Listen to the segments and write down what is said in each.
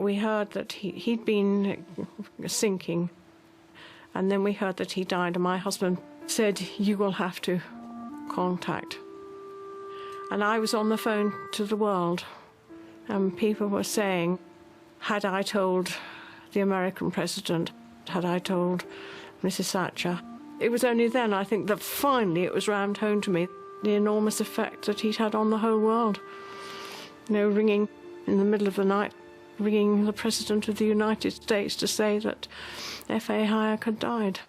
we heard that he'd been sinking, and then we heard that he died, and my husband said, "You will have to contact." And I was on the phone to the world, and people were saying, had I told the American president, had I told Mrs. Thatcher? It was only then, I think, that finally it was rammed home to me, the enormous effect that he'd had on the whole world. You know, ringing in the middle of the night, ringing the President of the United States to say that F.A. Hayek had died.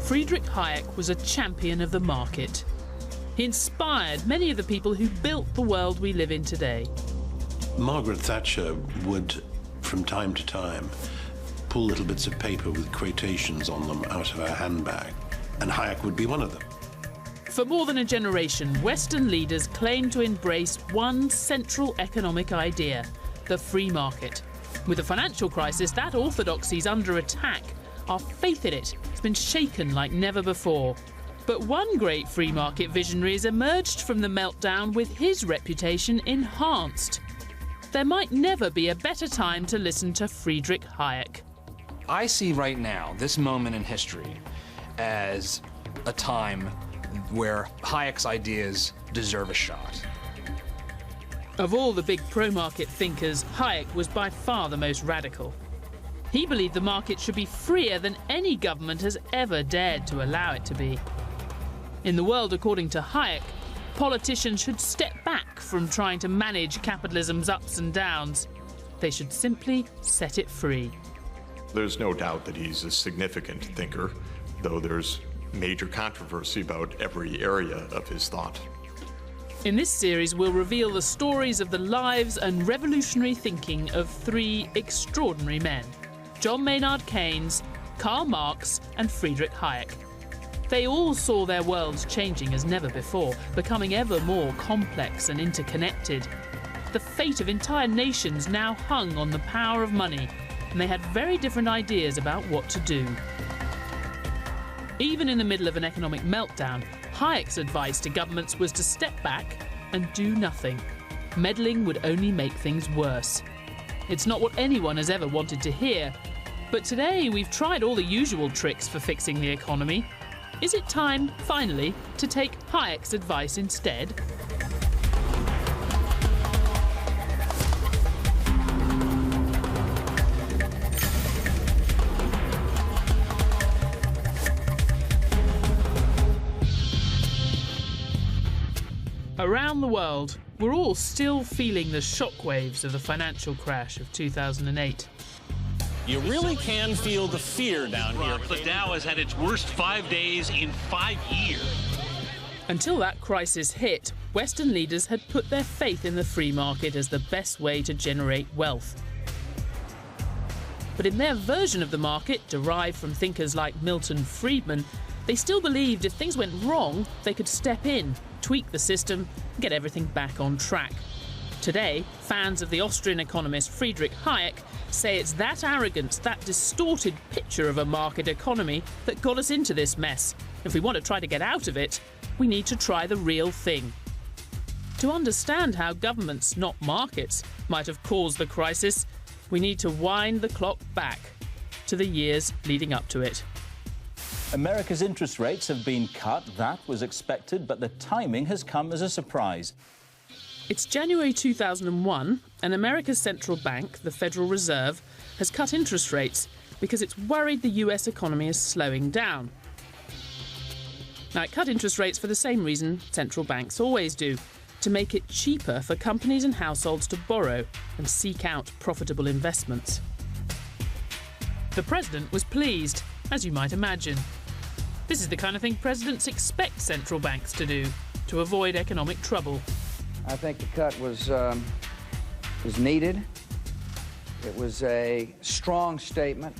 Friedrich Hayek was a champion of the market. He inspired many of the people who built the world we live in today. Margaret Thatcher would, from time to time, pull little bits of paper with quotations on them out of her handbag, and Hayek would be one of them. For more than a generation, Western leaders claimed to embrace one central economic idea, the free market. With the financial crisis, that orthodoxy's under attack. Our faith in it has been shaken like never before. But one great free market visionary has emerged from the meltdown with his reputation enhanced. There might never be a better time to listen to Friedrich Hayek. I see right now, this moment in history, as a time where Hayek's ideas deserve a shot. Of all the big pro-market thinkers, Hayek was by far the most radical. He believed the market should be freer than any government has ever dared to allow it to be. In the world, according to Hayek, politicians should step back from trying to manage capitalism's ups and downs. They should simply set it free. There's no doubt that he's a significant thinker, though there's major controversy about every area of his thought. In this series, we'll reveal the stories of the lives and revolutionary thinking of three extraordinary men: John Maynard Keynes, Karl Marx, and Friedrich Hayek. They all saw their worlds changing as never before, becoming ever more complex and interconnected. The fate of entire nations now hung on the power of money, and they had very different ideas about what to do. Even in the middle of an economic meltdown, Hayek's advice to governments was to step back and do nothing. Meddling would only make things worse. It's not what anyone has ever wanted to hear, but today we've tried all the usual tricks for fixing the economy. Is it time, finally, to take Hayek's advice instead? Around the world, we're all still feeling the shockwaves of the financial crash of 2008. You really can feel the fear down here. The Dow has had its worst 5 days in 5 years. Until that crisis hit, Western leaders had put their faith in the free market as the best way to generate wealth. But in their version of the market, derived from thinkers like Milton Friedman, they still believed if things went wrong, they could step in, tweak the system, and get everything back on track. Today, fans of the Austrian economist Friedrich Hayek say it's that arrogance, that distorted picture of a market economy that got us into this mess. If we want to try to get out of it, we need to try the real thing. To understand how governments, not markets, might have caused the crisis, we need to wind the clock back to the years leading up to it. America's interest rates have been cut. That was expected, but the timing has come as a surprise. It's January 2001, and America's central bank, the Federal Reserve, has cut interest rates because it's worried the US economy is slowing down. Now, it cut interest rates for the same reason central banks always do, to make it cheaper for companies and households to borrow and seek out profitable investments. The president was pleased, as you might imagine. This is the kind of thing presidents expect central banks to do, to avoid economic trouble. I think the cut was needed. It was a strong statement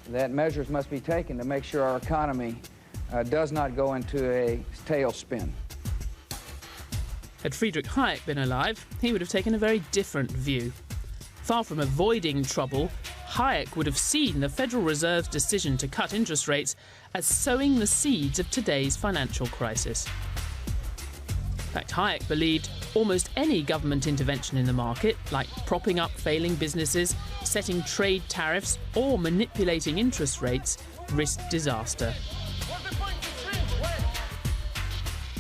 that measures must be taken to make sure our economy does not go into a tailspin. Had Friedrich Hayek been alive, he would have taken a very different view. Far from avoiding trouble, Hayek would have seen the Federal Reserve's decision to cut interest rates as sowing the seeds of today's financial crisis. In fact, Hayek believed almost any government intervention in the market, like propping up failing businesses, setting trade tariffs, or manipulating interest rates, risked disaster.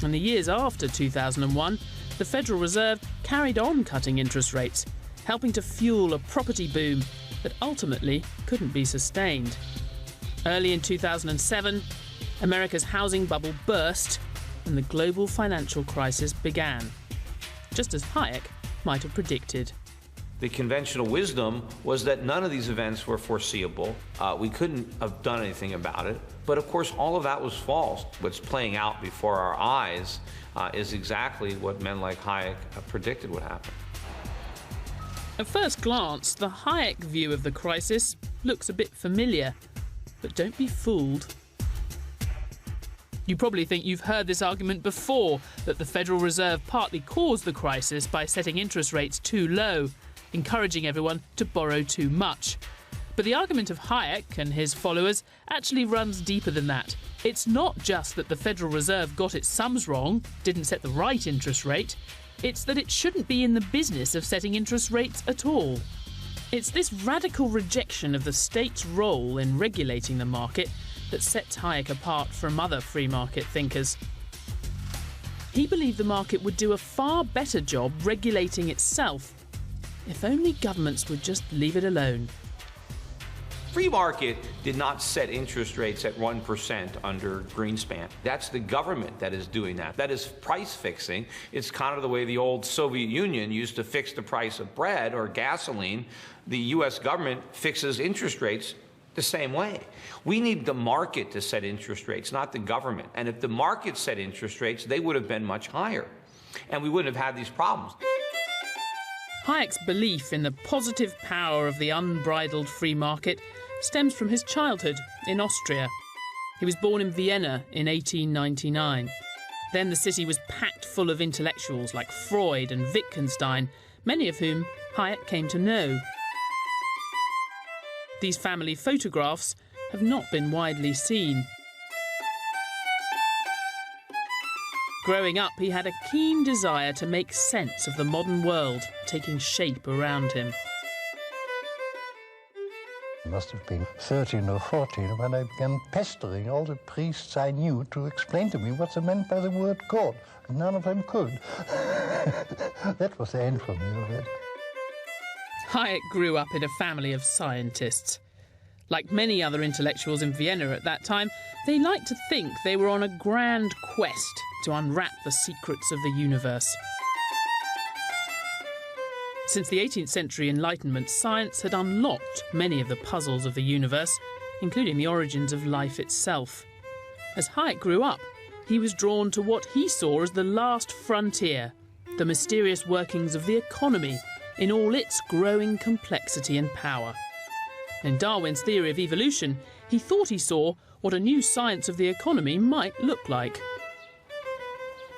In the years after 2001, the Federal Reserve carried on cutting interest rates, helping to fuel a property boom that ultimately couldn't be sustained. Early in 2007, America's housing bubble burst and the global financial crisis began, just as Hayek might have predicted. The conventional wisdom was that none of these events were foreseeable. We couldn't have done anything about it. But of course, all of that was false. What's playing out before our eyes is exactly what men like Hayek predicted would happen. At first glance, the Hayek view of the crisis looks a bit familiar, but don't be fooled. You probably think you've heard this argument before, that the Federal Reserve partly caused the crisis by setting interest rates too low, encouraging everyone to borrow too much. But the argument of Hayek and his followers actually runs deeper than that. It's not just that the Federal Reserve got its sums wrong, didn't set the right interest rate, it's that it shouldn't be in the business of setting interest rates at all. It's this radical rejection of the state's role in regulating the market that sets Hayek apart from other free market thinkers. He believed the market would do a far better job regulating itself if only governments would just leave it alone. Free market did not set interest rates at 1% under Greenspan. That's the government that is doing that. That is price fixing. It's kind of the way the old Soviet Union used to fix the price of bread or gasoline. The US government fixes interest rates the same way. We need the market to set interest rates, not the government. And if the market set interest rates, they would have been much higher. And we wouldn't have had these problems. Hayek's belief in the positive power of the unbridled free market stems from his childhood in Austria. He was born in Vienna in 1899. Then the city was packed full of intellectuals like Freud and Wittgenstein, many of whom Hayek came to know. These family photographs have not been widely seen. Growing up, he had a keen desire to make sense of the modern world taking shape around him. I must have been 13 or 14 when I began pestering all the priests I knew to explain to me what they meant by the word God. None of them could. That was the end for me already. Hayek grew up in a family of scientists. Like many other intellectuals in Vienna at that time, they liked to think they were on a grand quest to unwrap the secrets of the universe. Since the 18th century Enlightenment, science had unlocked many of the puzzles of the universe, including the origins of life itself. As Hayek grew up, he was drawn to what he saw as the last frontier, the mysterious workings of the economy in all its growing complexity and power. In Darwin's theory of evolution, he thought he saw what a new science of the economy might look like.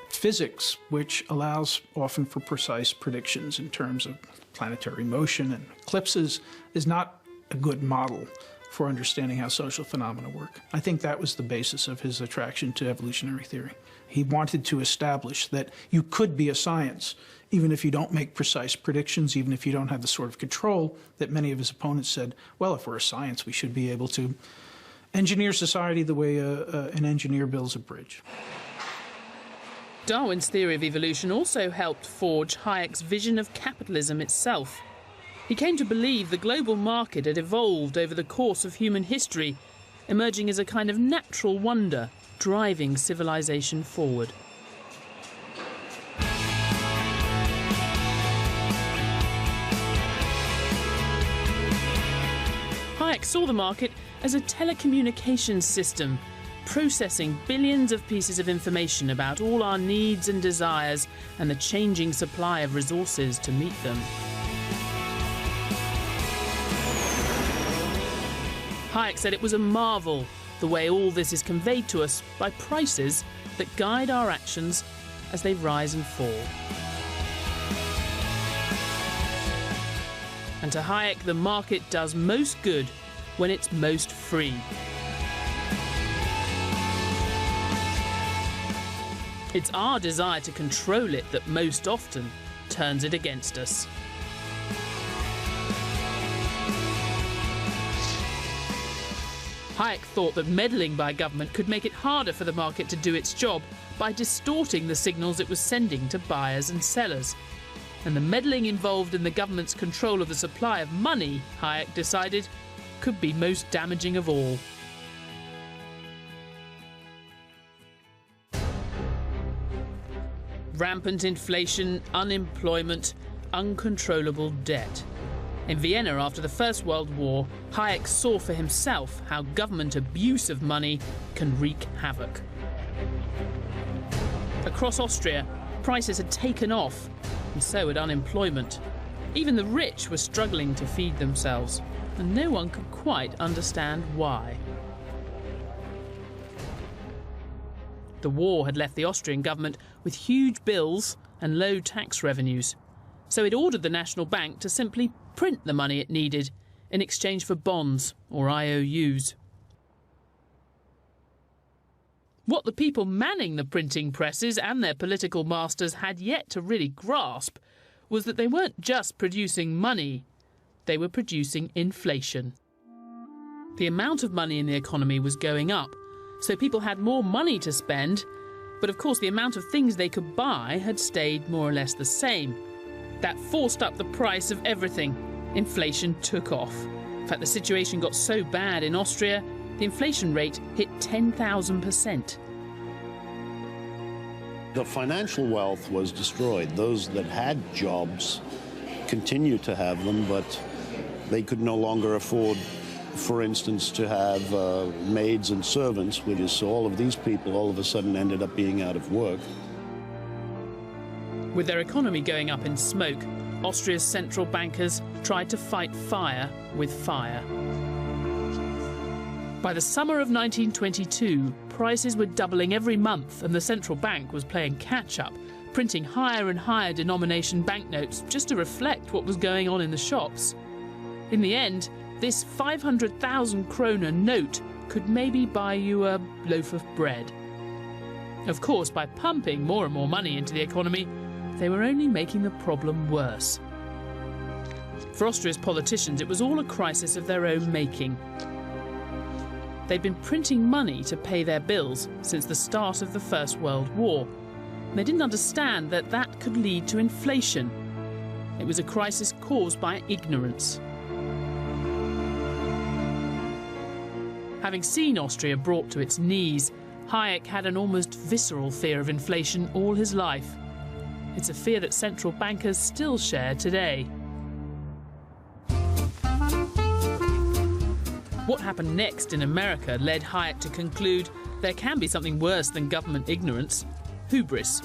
Physics, which allows often for precise predictions in terms of planetary motion and eclipses, is not a good model for understanding how social phenomena work. I think that was the basis of his attraction to evolutionary theory. He wanted to establish that you could be a science, even if you don't make precise predictions, even if you don't have the sort of control that many of his opponents said, well, if we're a science, we should be able to engineer society the way an engineer builds a bridge. Darwin's theory of evolution also helped forge Hayek's vision of capitalism itself. He came to believe the global market had evolved over the course of human history, emerging as a kind of natural wonder, driving civilization forward. Hayek saw the market as a telecommunications system, processing billions of pieces of information about all our needs and desires and the changing supply of resources to meet them. Hayek said it was a marvel the way all this is conveyed to us by prices that guide our actions as they rise and fall. And to Hayek, the market does most good when it's most free. It's our desire to control it that most often turns it against us. Hayek thought that meddling by government could make it harder for the market to do its job by distorting the signals it was sending to buyers and sellers. And the meddling involved in the government's control of the supply of money, Hayek decided, could be most damaging of all. Rampant inflation, unemployment, uncontrollable debt. In Vienna after the First World War, Hayek saw for himself how government abuse of money can wreak havoc. Across Austria, prices had taken off, and so had unemployment. Even the rich were struggling to feed themselves, and no one could quite understand why. The war had left the Austrian government with huge bills and low tax revenues, so it ordered the National Bank to simply print the money it needed in exchange for bonds or IOUs. What the people manning the printing presses and their political masters had yet to really grasp was that they weren't just producing money, they were producing inflation. The amount of money in the economy was going up, so people had more money to spend, but of course the amount of things they could buy had stayed more or less the same. That forced up the price of everything. Inflation took off. In fact, the situation got so bad in Austria, the inflation rate hit 10,000%. The financial wealth was destroyed. Those that had jobs continued to have them, but they could no longer afford, for instance, to have maids and servants, which is, so all of these people all of a sudden ended up being out of work. With their economy going up in smoke, Austria's central bankers tried to fight fire with fire. By the summer of 1922, prices were doubling every month and the central bank was playing catch-up, printing higher and higher denomination banknotes just to reflect what was going on in the shops. In the end, this 500,000 kroner note could maybe buy you a loaf of bread. Of course, by pumping more and more money into the economy, they were only making the problem worse. For Austria's politicians, it was all a crisis of their own making. They'd been printing money to pay their bills since the start of the First World War. They didn't understand that that could lead to inflation. It was a crisis caused by ignorance. Having seen Austria brought to its knees, Hayek had an almost visceral fear of inflation all his life. It's a fear that central bankers still share today. What happened next in America led Hayek to conclude there can be something worse than government ignorance: hubris.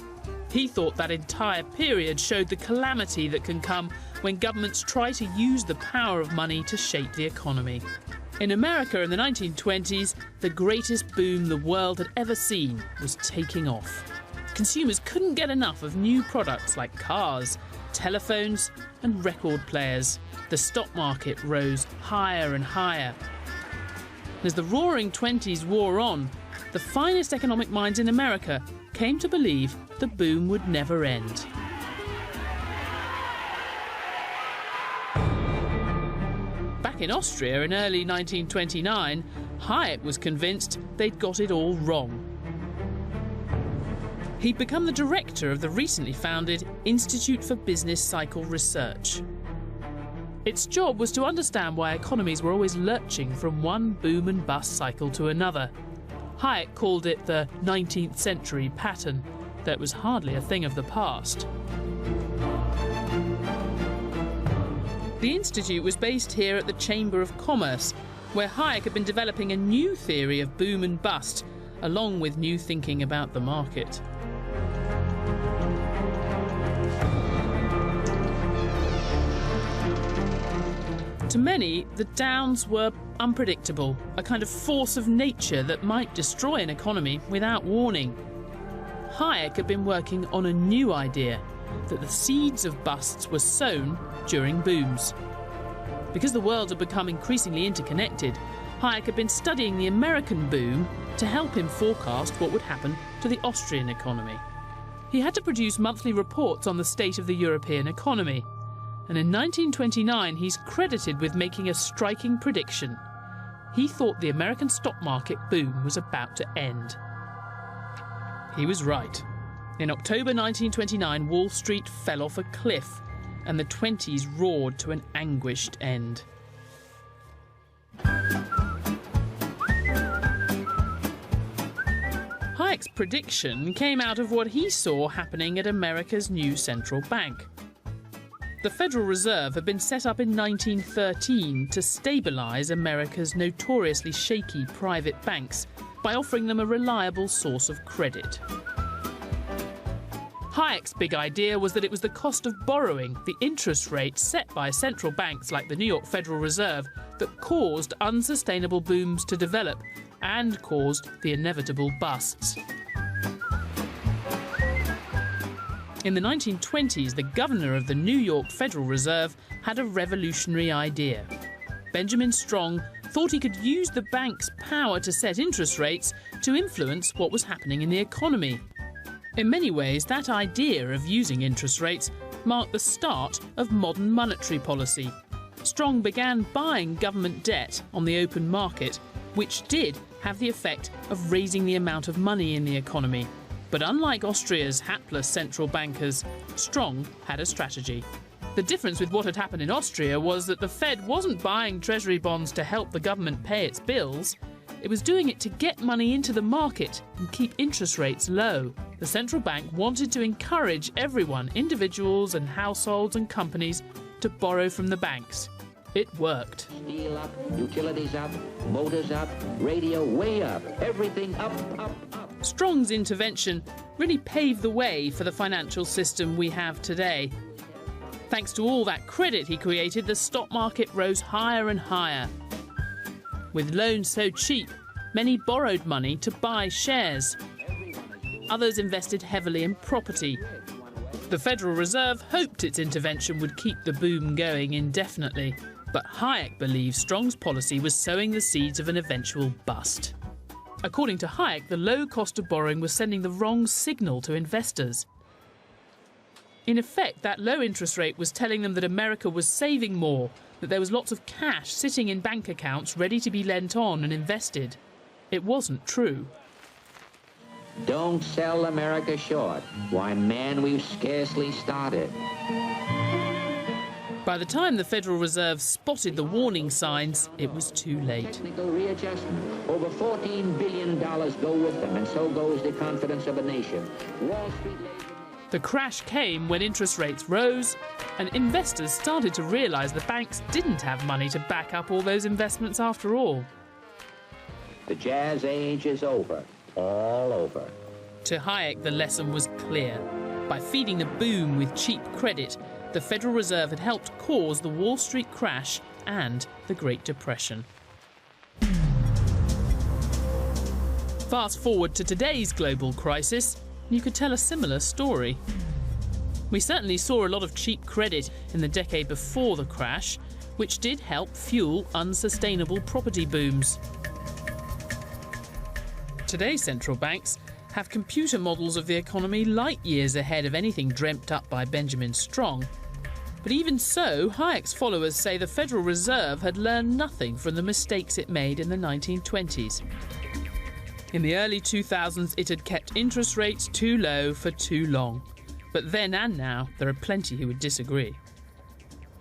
He thought that entire period showed the calamity that can come when governments try to use the power of money to shape the economy. In America in the 1920s, the greatest boom the world had ever seen was taking off. Consumers couldn't get enough of new products like cars, telephones and record players. The stock market rose higher and higher. As the roaring 20s wore on, the finest economic minds in America came to believe the boom would never end. Back in Austria in early 1929, Hayek was convinced they'd got it all wrong. He'd become the director of the recently founded Institute for Business Cycle Research. Its job was to understand why economies were always lurching from one boom and bust cycle to another. Hayek called it the 19th century pattern, though it was hardly a thing of the past. The Institute was based here at the Chamber of Commerce, where Hayek had been developing a new theory of boom and bust, along with new thinking about the market. To many, the downs were unpredictable, a kind of force of nature that might destroy an economy without warning. Hayek had been working on a new idea, that the seeds of busts were sown during booms. Because the world had become increasingly interconnected, Hayek had been studying the American boom to help him forecast what would happen to the Austrian economy. He had to produce monthly reports on the state of the European economy. And in 1929, he's credited with making a striking prediction. He thought the American stock market boom was about to end. He was right. In October 1929, Wall Street fell off a cliff, and the 20s roared to an anguished end. Hayek's prediction came out of what he saw happening at America's new central bank. The Federal Reserve had been set up in 1913 to stabilise America's notoriously shaky private banks by offering them a reliable source of credit. Hayek's big idea was that it was the cost of borrowing, the interest rate set by central banks like the New York Federal Reserve, that caused unsustainable booms to develop and caused the inevitable busts. In the 1920s, the governor of the New York Federal Reserve had a revolutionary idea. Benjamin Strong thought he could use the bank's power to set interest rates to influence what was happening in the economy. In many ways, that idea of using interest rates marked the start of modern monetary policy. Strong began buying government debt on the open market, which did have the effect of raising the amount of money in the economy. But unlike Austria's hapless central bankers, Strong had a strategy. The difference with what had happened in Austria was that the Fed wasn't buying treasury bonds to help the government pay its bills. It was doing it to get money into the market and keep interest rates low. The central bank wanted to encourage everyone, individuals and households and companies, to borrow from the banks. It worked. Steel up, utilities up, motors up, radio way up, everything up, up, up. Strong's intervention really paved the way for the financial system we have today. Thanks to all that credit he created, the stock market rose higher and higher. With loans so cheap, many borrowed money to buy shares. Others invested heavily in property. The Federal Reserve hoped its intervention would keep the boom going indefinitely. But Hayek believes Strong's policy was sowing the seeds of an eventual bust. According to Hayek, the low cost of borrowing was sending the wrong signal to investors. In effect, that low interest rate was telling them that America was saving more, that there was lots of cash sitting in bank accounts ready to be lent on and invested. It wasn't true. Don't sell America short. Why, man, we've scarcely started. By the time the Federal Reserve spotted the warning signs, it was too late. Technical readjustment. Over $14 billion go with them, and so goes the confidence of a nation. Wall Street labor... The crash came when interest rates rose, and investors started to realise the banks didn't have money to back up all those investments after all. The jazz age is over. All over. To Hayek, the lesson was clear. By feeding the boom with cheap credit, the Federal Reserve had helped cause the Wall Street crash and the Great Depression. Fast forward to today's global crisis, you could tell a similar story. We certainly saw a lot of cheap credit in the decade before the crash, which did help fuel unsustainable property booms. Today's central banks have computer models of the economy light years ahead of anything dreamt up by Benjamin Strong. But even so, Hayek's followers say the Federal Reserve had learned nothing from the mistakes it made in the 1920s. In the early 2000s, it had kept interest rates too low for too long. But then and now, there are plenty who would disagree.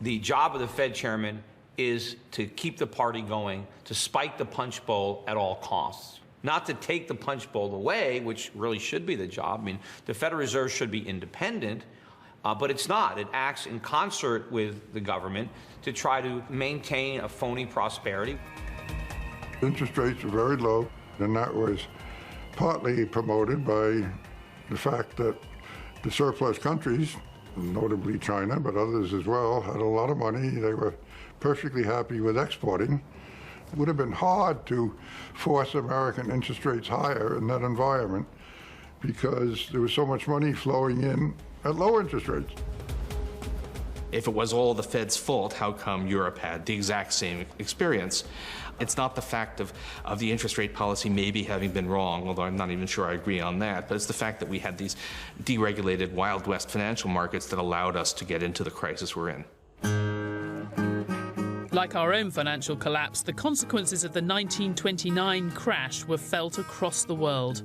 The job of the Fed chairman is to keep the party going, to spike the punch bowl at all costs. Not to take the punch bowl away, which really should be the job. I mean, the Federal Reserve should be independent, but it's not. It acts in concert with the government to try to maintain a phony prosperity. Interest rates are very low, and that was partly promoted by the fact that the surplus countries, notably China, but others as well, had a lot of money. They were perfectly happy with exporting. It would have been hard to force American interest rates higher in that environment because there was so much money flowing in at low interest rates. If it was all the Fed's fault, how come Europe had the exact same experience? It's not the fact of the interest rate policy maybe having been wrong, although I'm not even sure I agree on that, but it's the fact that we had these deregulated Wild West financial markets that allowed us to get into the crisis we're in. Like our own financial collapse, the consequences of the 1929 crash were felt across the world.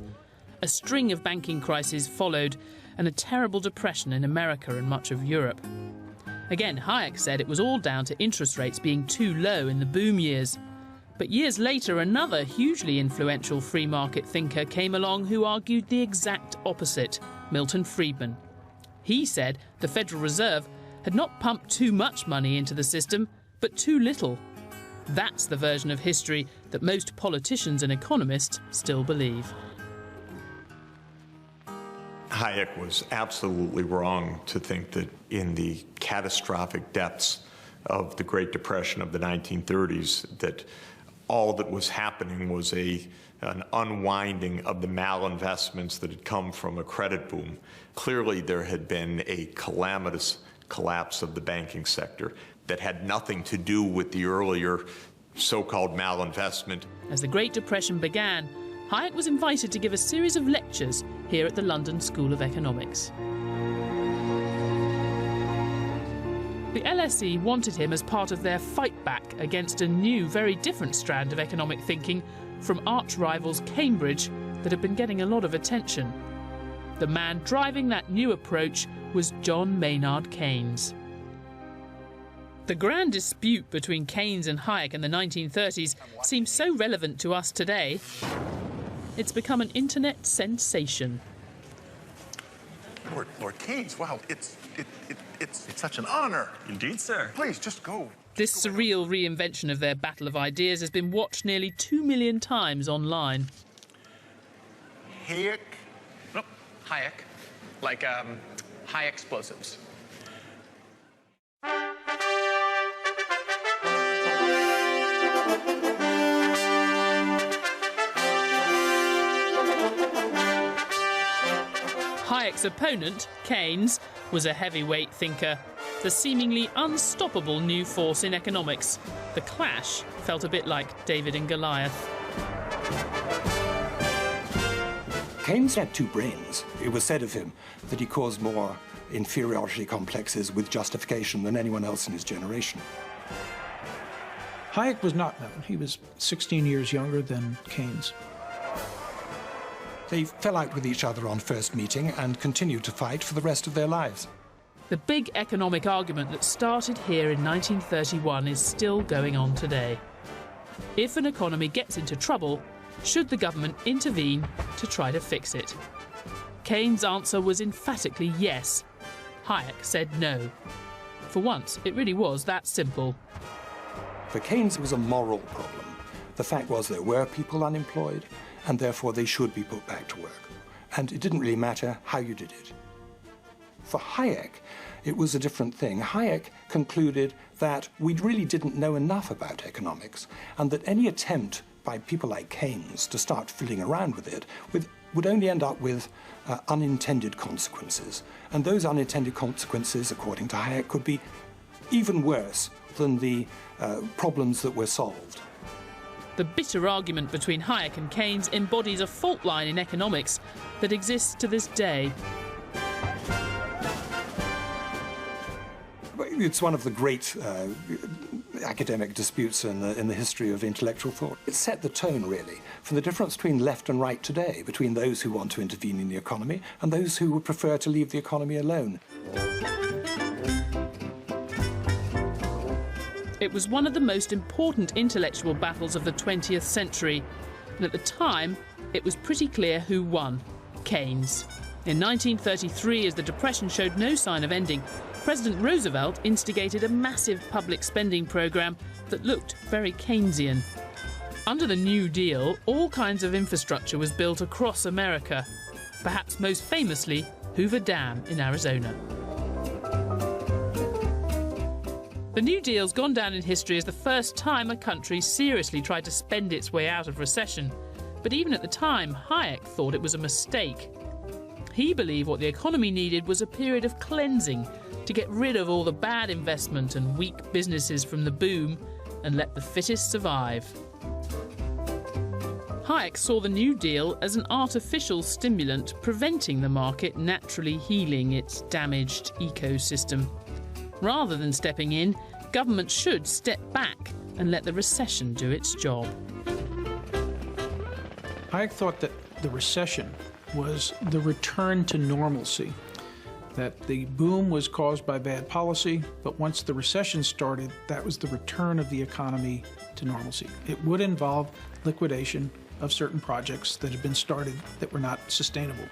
A string of banking crises followed, and a terrible depression in America and much of Europe. Again, Hayek said it was all down to interest rates being too low in the boom years. But years later, another hugely influential free market thinker came along who argued the exact opposite, Milton Friedman. He said the Federal Reserve had not pumped too much money into the system, but too little. That's the version of history that most politicians and economists still believe. Hayek was absolutely wrong to think that in the catastrophic depths of the Great Depression of the 1930s that all that was happening was an unwinding of the malinvestments that had come from a credit boom. Clearly, there had been a calamitous collapse of the banking sector that had nothing to do with the earlier so-called malinvestment. As the Great Depression began, Hayek was invited to give a series of lectures here at the London School of Economics. The LSE wanted him as part of their fight back against a new, very different strand of economic thinking from arch-rivals Cambridge that had been getting a lot of attention. The man driving that new approach was John Maynard Keynes. The grand dispute between Keynes and Hayek in the 1930s seems so relevant to us today. It's become an internet sensation. Lord Keynes, wow, it's such an honor. Indeed, sir. Please, just go. This surreal reinvention of their battle of ideas has been watched nearly 2 million times online. Hayek? No, Hayek. Like, high explosives. Hayek's opponent, Keynes, was a heavyweight thinker, the seemingly unstoppable new force in economics. The clash felt a bit like David and Goliath. Keynes had two brains. It was said of him that he caused more inferiority complexes with justification than anyone else in his generation. Hayek was not known. He was 16 years younger than Keynes. They fell out with each other on first meeting and continued to fight for the rest of their lives. The big economic argument that started here in 1931 is still going on today. If an economy gets into trouble, should the government intervene to try to fix it? Keynes' answer was emphatically yes. Hayek said no. For once, it really was that simple. For Keynes, it was a moral problem. The fact was there were people unemployed, and therefore they should be put back to work. And it didn't really matter how you did it. For Hayek, it was a different thing. Hayek concluded that we really didn't know enough about economics, and that any attempt by people like Keynes to start fiddling around with it would only end up with unintended consequences. And those unintended consequences, according to Hayek, could be even worse than the problems that were solved. The bitter argument between Hayek and Keynes embodies a fault line in economics that exists to this day. It's one of the great academic disputes in the history of intellectual thought. It set the tone, really, for the difference between left and right today, between those who want to intervene in the economy and those who would prefer to leave the economy alone. It was one of the most important intellectual battles of the 20th century, and at the time, it was pretty clear who won: Keynes. In 1933, as the Depression showed no sign of ending, President Roosevelt instigated a massive public spending program that looked very Keynesian. Under the New Deal, all kinds of infrastructure was built across America, perhaps most famously Hoover Dam in Arizona. The New Deal's gone down in history as the first time a country seriously tried to spend its way out of recession. But even at the time, Hayek thought it was a mistake. He believed what the economy needed was a period of cleansing to get rid of all the bad investment and weak businesses from the boom and let the fittest survive. Hayek saw the New Deal as an artificial stimulant preventing the market naturally healing its damaged ecosystem. Rather than stepping in, government should step back and let the recession do its job. Hayek thought that the recession was the return to normalcy, that the boom was caused by bad policy, but once the recession started, that was the return of the economy to normalcy. It would involve liquidation of certain projects that had been started that were not sustainable.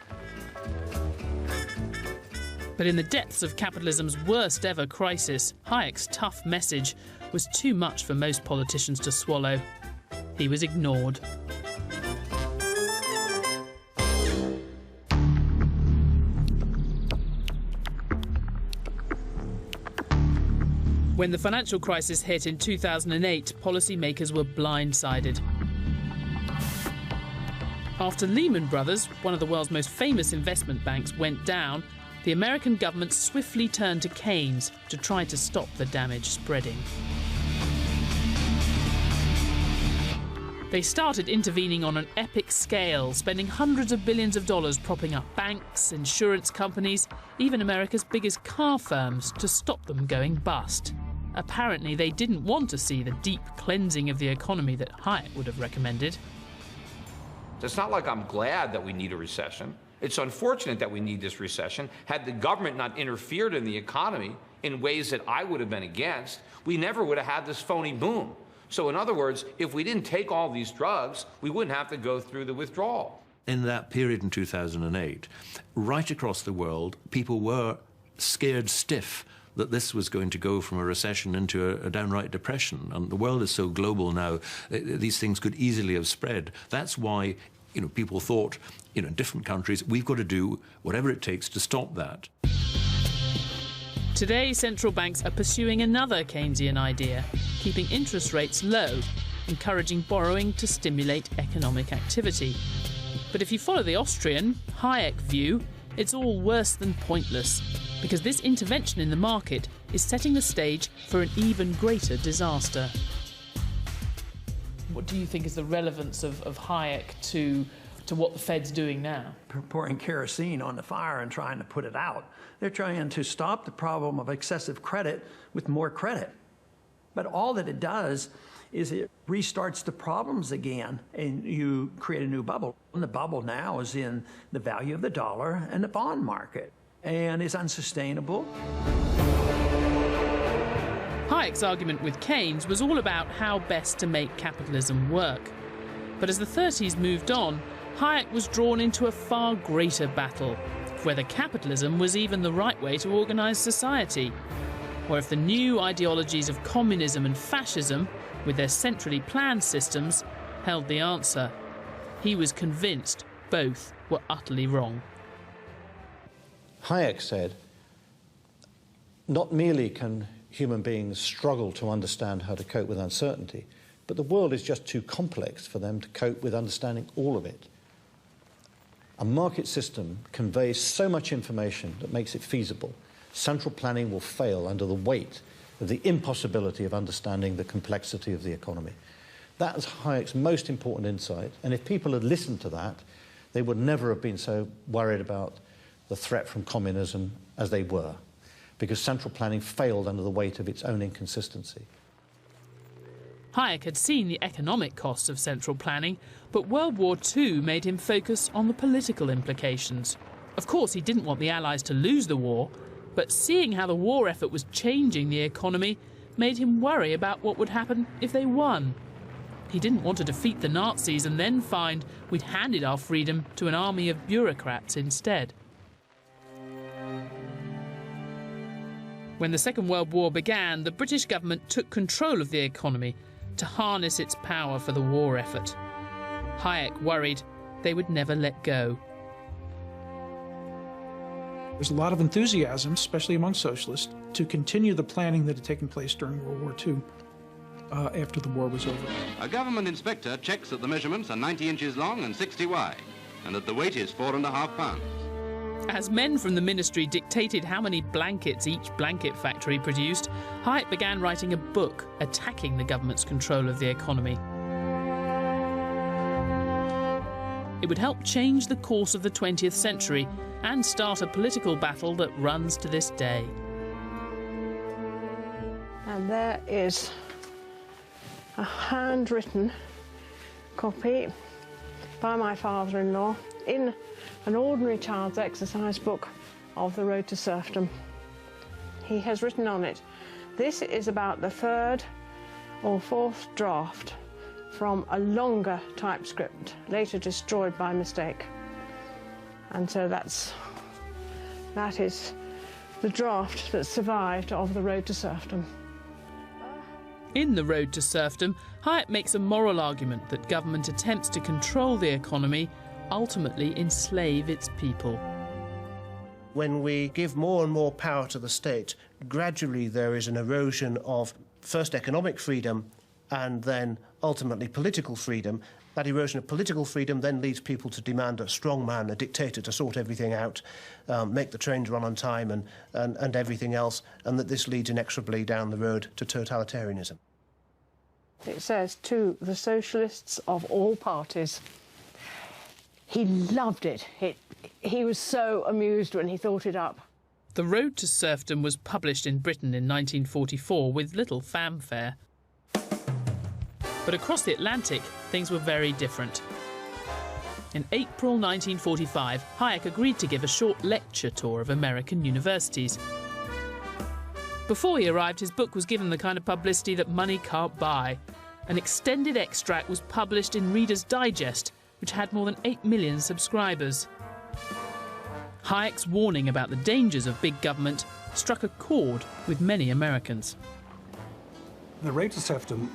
But in the depths of capitalism's worst ever crisis, Hayek's tough message was too much for most politicians to swallow. He was ignored. When the financial crisis hit in 2008, policymakers were blindsided. After Lehman Brothers, one of the world's most famous investment banks, went down, the American government swiftly turned to Keynes to try to stop the damage spreading. They started intervening on an epic scale, spending hundreds of billions of dollars propping up banks, insurance companies, even America's biggest car firms to stop them going bust. Apparently, they didn't want to see the deep cleansing of the economy that Hayek would have recommended. It's not like I'm glad that we need a recession. It's unfortunate that we need this recession. Had the government not interfered in the economy in ways that I would have been against, we never would have had this phony boom. So in other words, if we didn't take all these drugs, we wouldn't have to go through the withdrawal. In that period in 2008, right across the world, people were scared stiff that this was going to go from a recession into a downright depression. And the world is so global now, these things could easily have spread. That's why, people thought, in different countries, we've got to do whatever it takes to stop that. Today, central banks are pursuing another Keynesian idea, keeping interest rates low, encouraging borrowing to stimulate economic activity. But if you follow the Austrian, Hayek view, it's all worse than pointless, because this intervention in the market is setting the stage for an even greater disaster. What do you think is the relevance of Hayek to what the Fed's doing now? Pouring kerosene on the fire and trying to put it out. They're trying to stop the problem of excessive credit with more credit. But all that it does is it restarts the problems again, and you create a new bubble. And the bubble now is in the value of the dollar and the bond market, and it's unsustainable. Hayek's argument with Keynes was all about how best to make capitalism work. But as the 30s moved on, Hayek was drawn into a far greater battle, whether capitalism was even the right way to organise society, or if the new ideologies of communism and fascism, with their centrally planned systems, held the answer. He was convinced both were utterly wrong. Hayek said, not merely can human beings struggle to understand how to cope with uncertainty, but the world is just too complex for them to cope with understanding all of it. A market system conveys so much information that makes it feasible. Central planning will fail under the weight of the impossibility of understanding the complexity of the economy. That is Hayek's most important insight, and if people had listened to that, they would never have been so worried about the threat from communism as they were, because central planning failed under the weight of its own inconsistency. Hayek had seen the economic costs of central planning, but World War II made him focus on the political implications. Of course, he didn't want the Allies to lose the war, but seeing how the war effort was changing the economy made him worry about what would happen if they won. He didn't want to defeat the Nazis and then find we'd handed our freedom to an army of bureaucrats instead. When the Second World War began, the British government took control of the economy to harness its power for the war effort. Hayek worried they would never let go. There's a lot of enthusiasm, especially among socialists, to continue the planning that had taken place during World War II after the war was over. A government inspector checks that the measurements are 90 inches long and 60 wide, and that the weight is 4.5 pounds. As men from the ministry dictated how many blankets each blanket factory produced, Hayek began writing a book attacking the government's control of the economy. It would help change the course of the 20th century and start a political battle that runs to this day. And there is a handwritten copy by my father-in-law in an ordinary child's exercise book of The Road to Serfdom. He has written on it, this is about the third or fourth draft from a longer typescript, later destroyed by mistake. And so that is the draft that survived of The Road to Serfdom. In The Road to Serfdom, Hayek makes a moral argument that government attempts to control the economy ultimately enslave its people. When we give more and more power to the state, gradually there is an erosion of first economic freedom and then ultimately political freedom. That erosion of political freedom then leads people to demand a strong man, a dictator, to sort everything out, make the trains run on time and everything else, and that this leads inexorably down the road to totalitarianism. It says, to the socialists of all parties. He loved it. He was so amused when he thought it up. The Road to Serfdom was published in Britain in 1944 with little fanfare. But across the Atlantic, things were very different. In April 1945, Hayek agreed to give a short lecture tour of American universities. Before he arrived, his book was given the kind of publicity that money can't buy. An extended extract was published in Reader's Digest, which had more than 8 million subscribers. Hayek's warning about the dangers of big government struck a chord with many Americans. The Road to Serfdom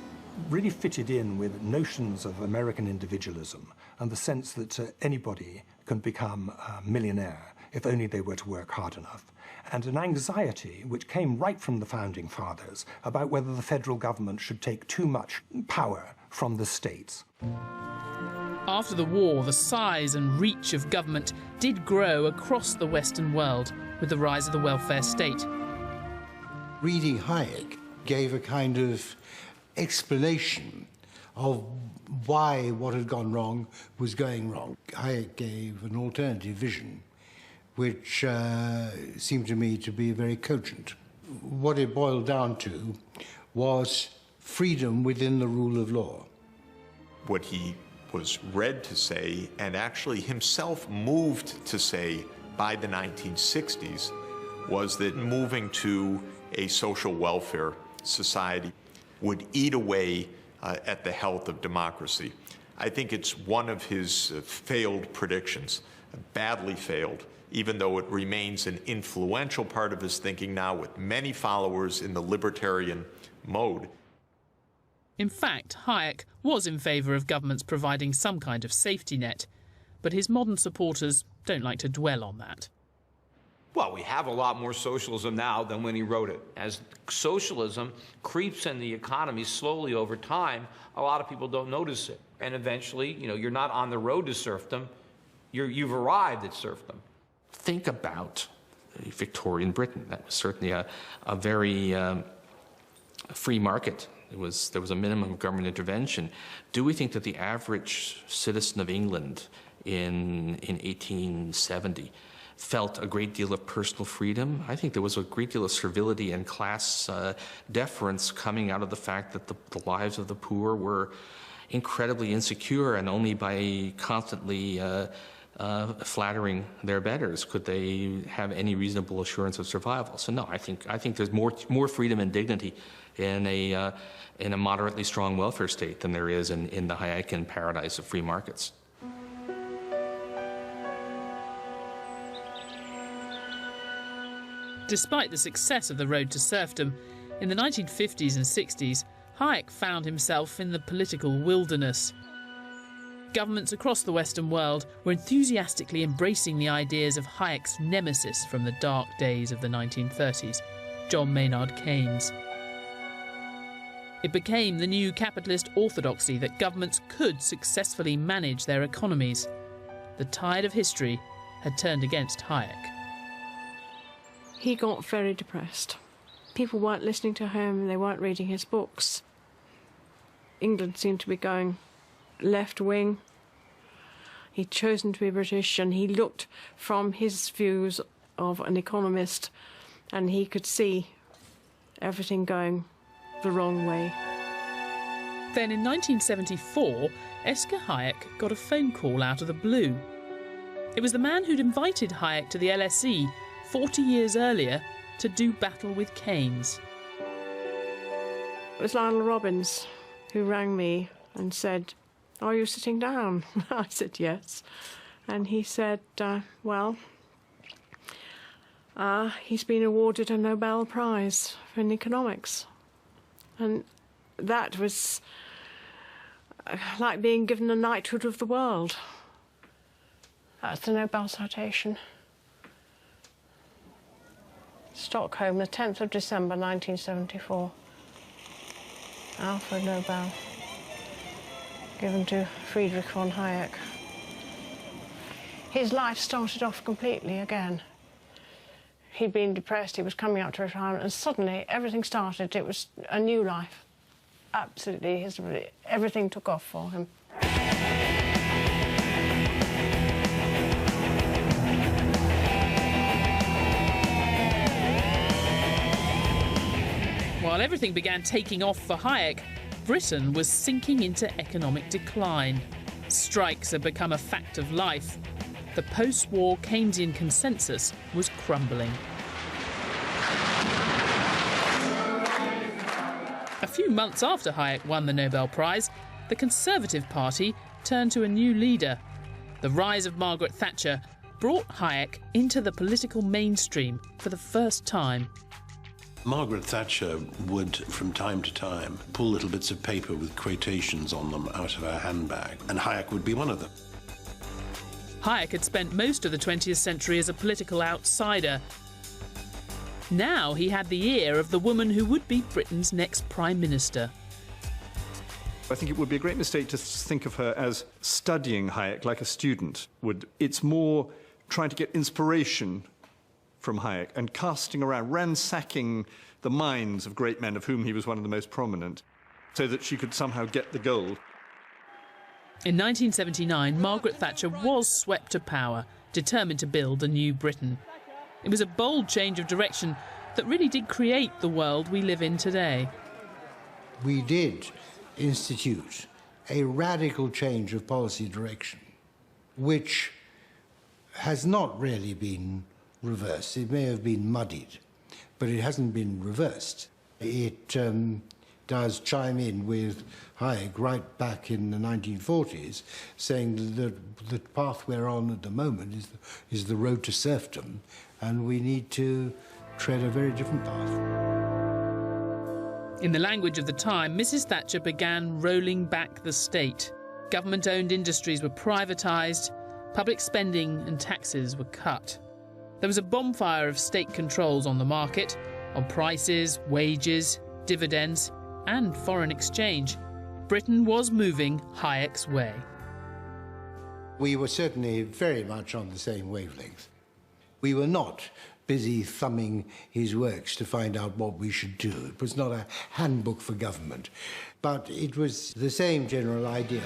really fitted in with notions of American individualism and the sense that anybody can become a millionaire if only they were to work hard enough, and an anxiety which came right from the Founding Fathers about whether the federal government should take too much power from the states. After the war, the size and reach of government did grow across the Western world with the rise of the welfare state. Reading Hayek gave a kind of explanation of why what had gone wrong was going wrong. Hayek gave an alternative vision, which seemed to me to be very cogent. What it boiled down to was freedom within the rule of law. What he was read to say, and actually himself moved to say by the 1960s, was that moving to a social welfare society would eat away at the health of democracy. I think it's one of his failed predictions, badly failed, even though it remains an influential part of his thinking now with many followers in the libertarian mode. In fact, Hayek was in favour of governments providing some kind of safety net, but his modern supporters don't like to dwell on that. Well, we have a lot more socialism now than when he wrote it. As socialism creeps in the economy slowly over time, a lot of people don't notice it. And eventually, you're not on the road to serfdom, you've arrived at serfdom. Think about Victorian Britain. That was certainly a very free market. There was a minimum of government intervention. Do we think that the average citizen of England in 1870 felt a great deal of personal freedom? I think there was a great deal of servility and class deference coming out of the fact that the lives of the poor were incredibly insecure, and only by constantly flattering their betters could they have any reasonable assurance of survival. So no, I think there's more freedom and dignity in a moderately strong welfare state than there is in the Hayekian paradise of free markets. Despite the success of the Road to Serfdom, in the 1950s and 60s, Hayek found himself in the political wilderness. Governments across the Western world were enthusiastically embracing the ideas of Hayek's nemesis from the dark days of the 1930s, John Maynard Keynes. It became the new capitalist orthodoxy that governments could successfully manage their economies. The tide of history had turned against Hayek. He got very depressed. People weren't listening to him, they weren't reading his books. England seemed to be going left wing. He'd chosen to be British, and he looked from his views of an economist, and he could see everything going the wrong way. Then in 1974, Esker Hayek got a phone call out of the blue. It was the man who'd invited Hayek to the LSE 40 years earlier to do battle with Keynes. It was Lionel Robbins who rang me and said, "Are you sitting down?" I said, "Yes." And he said, he's been awarded a Nobel Prize in economics. And that was like being given a knighthood of the world. That's the Nobel citation. Stockholm, the 10th of December, 1974. Alfred Nobel, given to Friedrich von Hayek. His life started off completely again. He'd been depressed, he was coming up to retirement, and suddenly everything started. It was a new life. Absolutely, everything took off for him. While everything began taking off for Hayek, Britain was sinking into economic decline. Strikes had become a fact of life. The post-war Keynesian consensus was crumbling. A few months after Hayek won the Nobel Prize, the Conservative Party turned to a new leader. The rise of Margaret Thatcher brought Hayek into the political mainstream for the first time. Margaret Thatcher would, from time to time, pull little bits of paper with quotations on them out of her handbag, and Hayek would be one of them. Hayek had spent most of the 20th century as a political outsider. Now he had the ear of the woman who would be Britain's next Prime Minister. I think it would be a great mistake to think of her as studying Hayek like a student would. It's more trying to get inspiration from Hayek and casting around, ransacking the minds of great men, of whom he was one of the most prominent, so that she could somehow get the gold. In 1979, Margaret Thatcher was swept to power, determined to build a new Britain. It was a bold change of direction that really did create the world we live in today. We did institute a radical change of policy direction, which has not really been reversed. It may have been muddied, but it hasn't been reversed. It does chime in with Hayek right back in the 1940s, saying that the path we're on at the moment is the road to serfdom, and we need to tread a very different path. In the language of the time, Mrs. Thatcher began rolling back the state. Government-owned industries were privatised, public spending and taxes were cut. There was a bonfire of state controls on the market, on prices, wages, dividends and foreign exchange. Britain was moving Hayek's way. We were certainly very much on the same wavelength. We were not busy thumbing his works to find out what we should do. It was not a handbook for government, but it was the same general idea.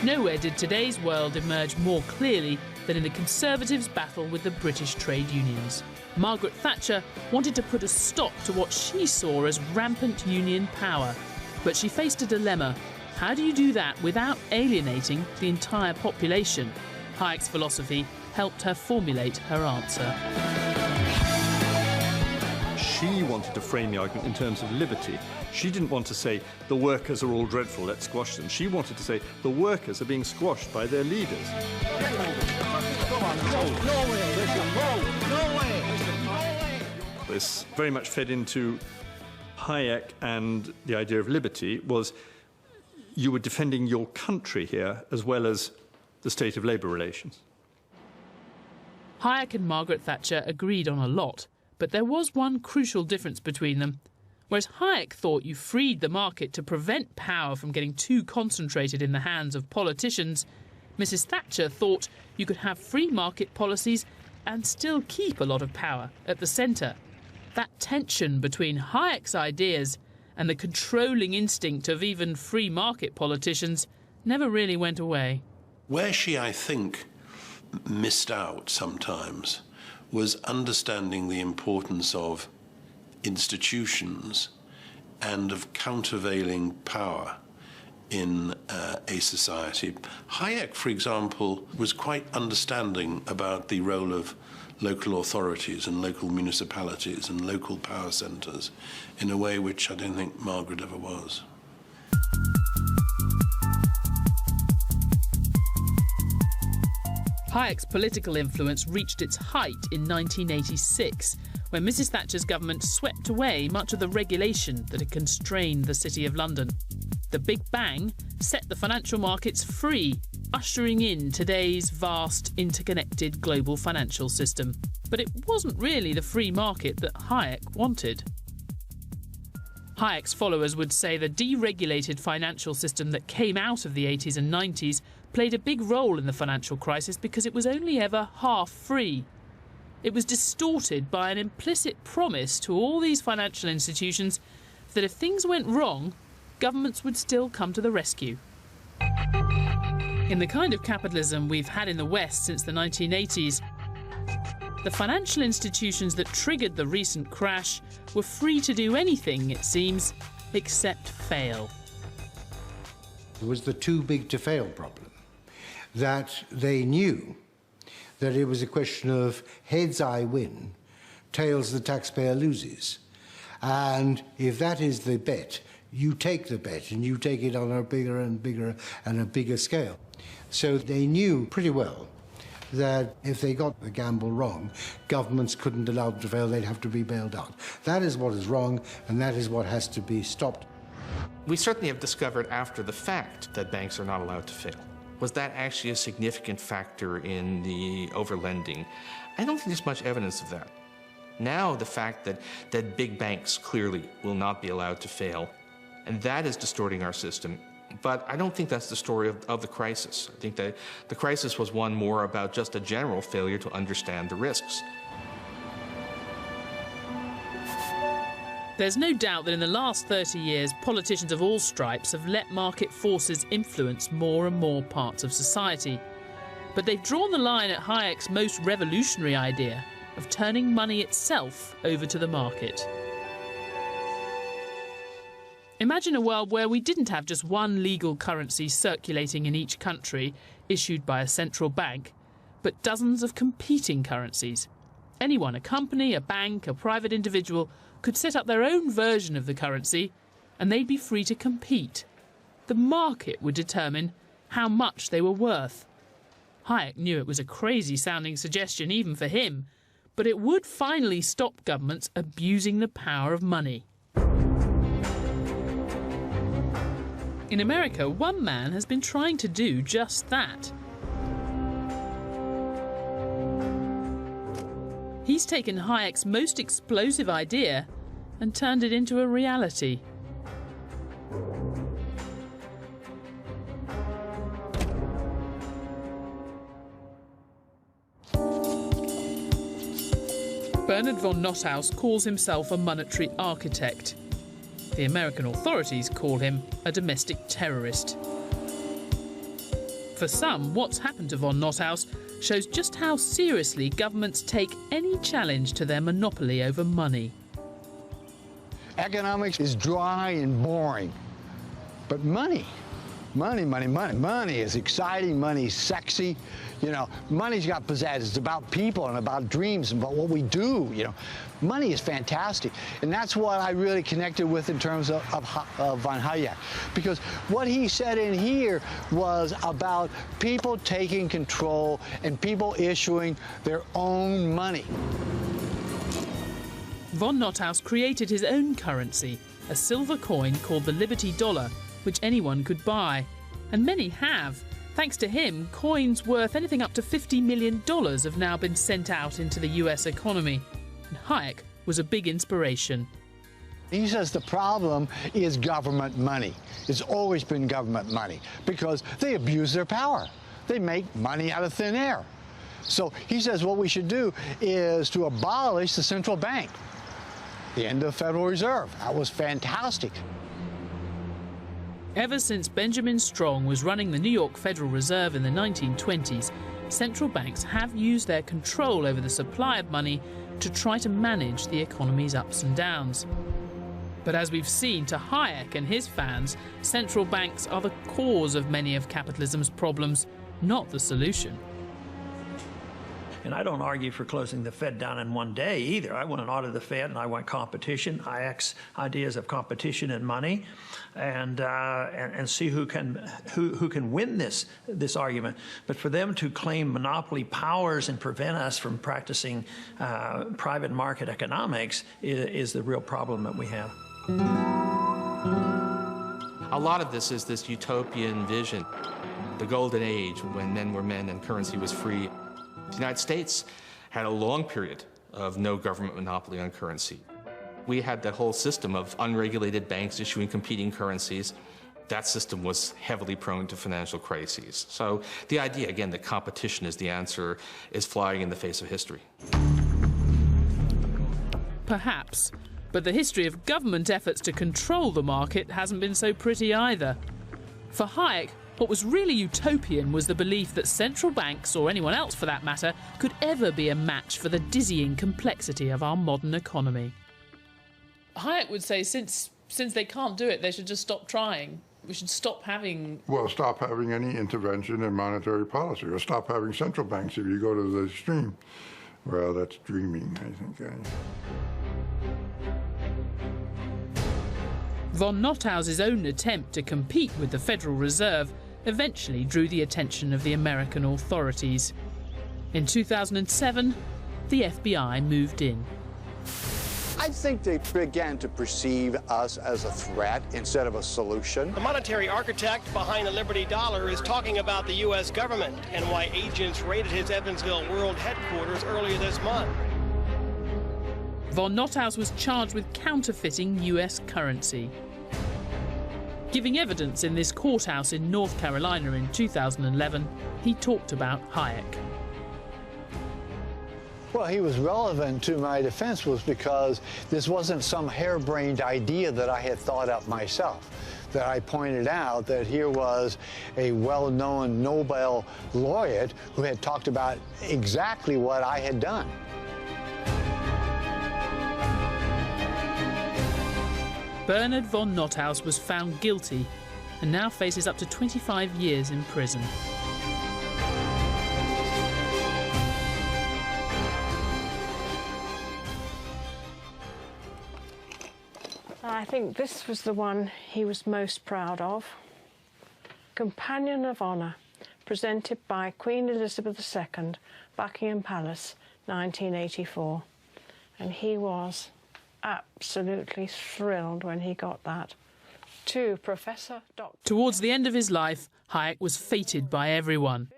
Nowhere did today's world emerge more clearly than in the Conservatives' battle with the British trade unions. Margaret Thatcher wanted to put a stop to what she saw as rampant union power. But she faced a dilemma. How do you do that without alienating the entire population? Hayek's philosophy helped her formulate her answer. She wanted to frame the argument in terms of liberty. She didn't want to say, the workers are all dreadful, let's squash them. She wanted to say, the workers are being squashed by their leaders. This very much fed into Hayek, and the idea of liberty was you were defending your country here as well as the state of labour relations. Hayek and Margaret Thatcher agreed on a lot, but there was one crucial difference between them. Whereas Hayek thought you freed the market to prevent power from getting too concentrated in the hands of politicians, Mrs. Thatcher thought you could have free market policies and still keep a lot of power at the centre. That tension between Hayek's ideas and the controlling instinct of even free market politicians never really went away. Where she, I think, missed out sometimes was understanding the importance of institutions and of countervailing power in a society. Hayek, for example, was quite understanding about the role of local authorities and local municipalities and local power centres in a way which I don't think Margaret ever was. Hayek's political influence reached its height in 1986, when Mrs. Thatcher's government swept away much of the regulation that had constrained the City of London. The Big Bang set the financial markets free, ushering in today's vast, interconnected global financial system. But it wasn't really the free market that Hayek wanted. Hayek's followers would say the deregulated financial system that came out of the 80s and 90s played a big role in the financial crisis because it was only ever half free. It was distorted by an implicit promise to all these financial institutions that if things went wrong, governments would still come to the rescue. In the kind of capitalism we've had in the West since the 1980s, the financial institutions that triggered the recent crash were free to do anything, it seems, except fail. It was the too big to fail problem, that they knew that it was a question of heads I win, tails the taxpayer loses. And if that is the bet, you take the bet, and you take it on a bigger and bigger and a bigger scale. So they knew pretty well that if they got the gamble wrong, governments couldn't allow them to fail, they'd have to be bailed out. That is what is wrong, and that is what has to be stopped. We certainly have discovered after the fact that banks are not allowed to fail. Was that actually a significant factor in the overlending? I don't think there's much evidence of that. Now the fact that big banks clearly will not be allowed to fail, and that is distorting our system. But I don't think that's the story of the crisis. I think that the crisis was one more about just a general failure to understand the risks. There's no doubt that in the last 30 years, politicians of all stripes have let market forces influence more and more parts of society. But they've drawn the line at Hayek's most revolutionary idea of turning money itself over to the market. Imagine a world where we didn't have just one legal currency circulating in each country, issued by a central bank, but dozens of competing currencies. Anyone, a company, a bank, a private individual, could set up their own version of the currency, and they'd be free to compete. The market would determine how much they were worth. Hayek knew it was a crazy-sounding suggestion even for him, but it would finally stop governments abusing the power of money. In America, one man has been trying to do just that. He's taken Hayek's most explosive idea and turned it into a reality. Bernard von Nothaus calls himself a monetary architect. The American authorities call him a domestic terrorist. For some, what's happened to von Nothaus shows just how seriously governments take any challenge to their monopoly over money. Economics is dry and boring, but money is exciting, money's sexy. You know, money's got pizzazz. It's about people and about dreams and about what we do, you know. Money is fantastic, and that's what I really connected with in terms of von Hayek, because what he said in here was about people taking control and people issuing their own money. Von Nothaus created his own currency, a silver coin called the Liberty Dollar, which anyone could buy. And many have. Thanks to him, coins worth anything up to $50 million have now been sent out into the US economy. And Hayek was a big inspiration. He says the problem is government money. It's always been government money because they abuse their power. They make money out of thin air. So he says what we should do is to abolish the central bank. The end of the Federal Reserve. That was fantastic. Ever since Benjamin Strong was running the New York Federal Reserve in the 1920s, central banks have used their control over the supply of money to try to manage the economy's ups and downs. But as we've seen, to Hayek and his fans, central banks are the cause of many of capitalism's problems, not the solution. And I don't argue for closing the Fed down in one day either. I want an audit of the Fed, and I want competition. Hayek's ideas of competition and money, and see who can win this argument. But for them to claim monopoly powers and prevent us from practicing private market economics is the real problem that we have. A lot of this is this utopian vision, the golden age when men were men and currency was free. The United States had a long period of no government monopoly on currency. We had that whole system of unregulated banks issuing competing currencies. That system was heavily prone to financial crises. So the idea, again, that competition is the answer is flying in the face of history. Perhaps, but the history of government efforts to control the market hasn't been so pretty either. For Hayek, what was really utopian was the belief that central banks, or anyone else for that matter, could ever be a match for the dizzying complexity of our modern economy. Hayek would say since they can't do it, they should just stop trying. We should stop having... Well, stop having any intervention in monetary policy, or stop having central banks if you go to the extreme. Well, that's dreaming, I think. Von Nothaus's own attempt to compete with the Federal Reserve eventually drew the attention of the American authorities. In 2007, the FBI moved in. I think they began to perceive us as a threat instead of a solution. The monetary architect behind the Liberty Dollar is talking about the U.S. government and why agents raided his Evansville World headquarters earlier this month. Von Nothaus was charged with counterfeiting US currency. Giving evidence in this courthouse in North Carolina in 2011, he talked about Hayek. Well, he was relevant to my defense was because this wasn't some harebrained idea that I had thought up myself. That I pointed out that here was a well-known Nobel laureate who had talked about exactly what I had done. Bernard von Nothaus was found guilty and now faces up to 25 years in prison. I think this was the one he was most proud of. Companion of Honour, presented by Queen Elizabeth II, Buckingham Palace, 1984. And he was absolutely thrilled when he got that. To Professor Dr. Towards the end of his life, Hayek was feted by everyone.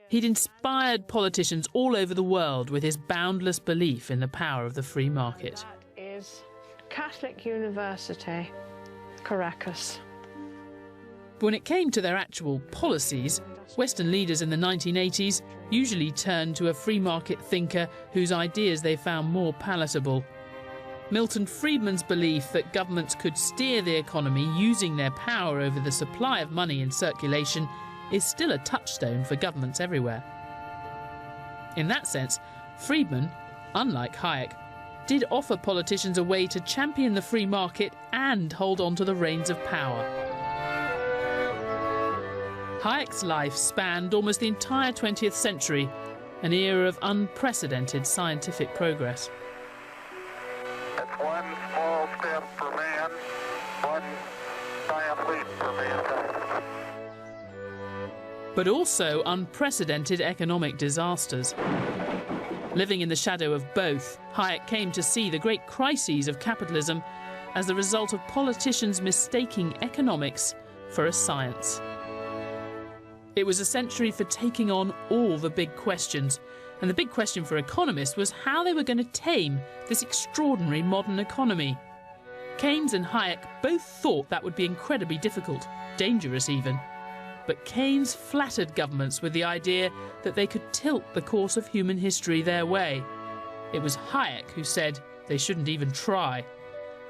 He'd inspired politicians all over the world with his boundless belief in the power of the free market. That is Catholic University, Caracas. But when it came to their actual policies, Western leaders in the 1980s usually turned to a free market thinker whose ideas they found more palatable. Milton Friedman's belief that governments could steer the economy using their power over the supply of money in circulation is still a touchstone for governments everywhere. In that sense, Friedman, unlike Hayek, did offer politicians a way to champion the free market and hold on to the reins of power. Hayek's life spanned almost the entire 20th century, an era of unprecedented scientific progress. One small step for man, one giant leap for mankind. But also unprecedented economic disasters. Living in the shadow of both, Hayek came to see the great crises of capitalism as the result of politicians mistaking economics for a science. It was a century for taking on all the big questions, and the big question for economists was how they were going to tame this extraordinary modern economy. Keynes and Hayek both thought that would be incredibly difficult, dangerous even. But Keynes flattered governments with the idea that they could tilt the course of human history their way. It was Hayek who said they shouldn't even try.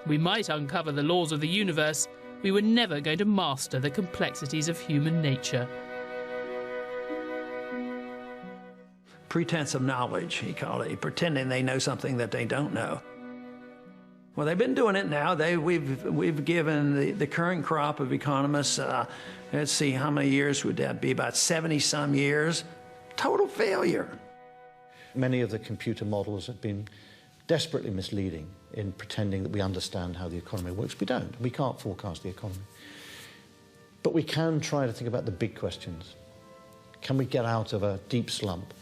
We might uncover the laws of the universe, we were never going to master the complexities of human nature. Pretense of knowledge, he called it, pretending they know something that they don't know. Well, they've been doing it now. We've given the current crop of economists, let's see, how many years would that be? About 70-some years. Total failure. Many of the computer models have been desperately misleading in pretending that we understand how the economy works. We don't. We can't forecast the economy. But we can try to think about the big questions. Can we get out of a deep slump?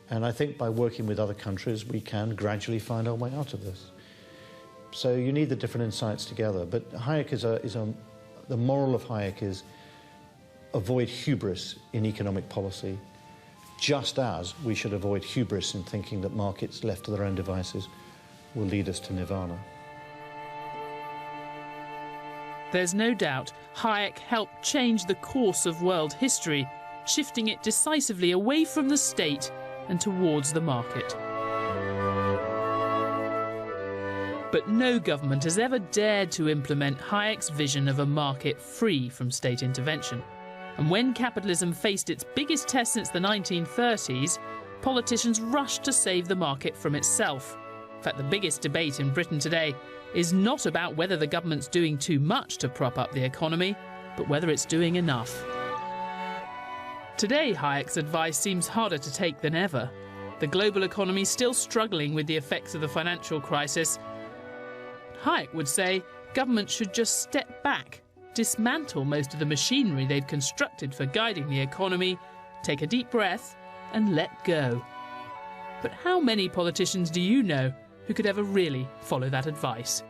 And I think by working with other countries, we can gradually find our way out of this. So you need the different insights together. But Hayek the moral of Hayek is avoid hubris in economic policy, just as we should avoid hubris in thinking that markets left to their own devices will lead us to nirvana. There's no doubt Hayek helped change the course of world history, shifting it decisively away from the state and towards the market. But no government has ever dared to implement Hayek's vision of a market free from state intervention. And when capitalism faced its biggest test since the 1930s, politicians rushed to save the market from itself. In fact, the biggest debate in Britain today is not about whether the government's doing too much to prop up the economy, but whether it's doing enough. Today, Hayek's advice seems harder to take than ever. The global economy is still struggling with the effects of the financial crisis. Hayek would say governments should just step back, dismantle most of the machinery they've constructed for guiding the economy, take a deep breath and let go. But how many politicians do you know who could ever really follow that advice?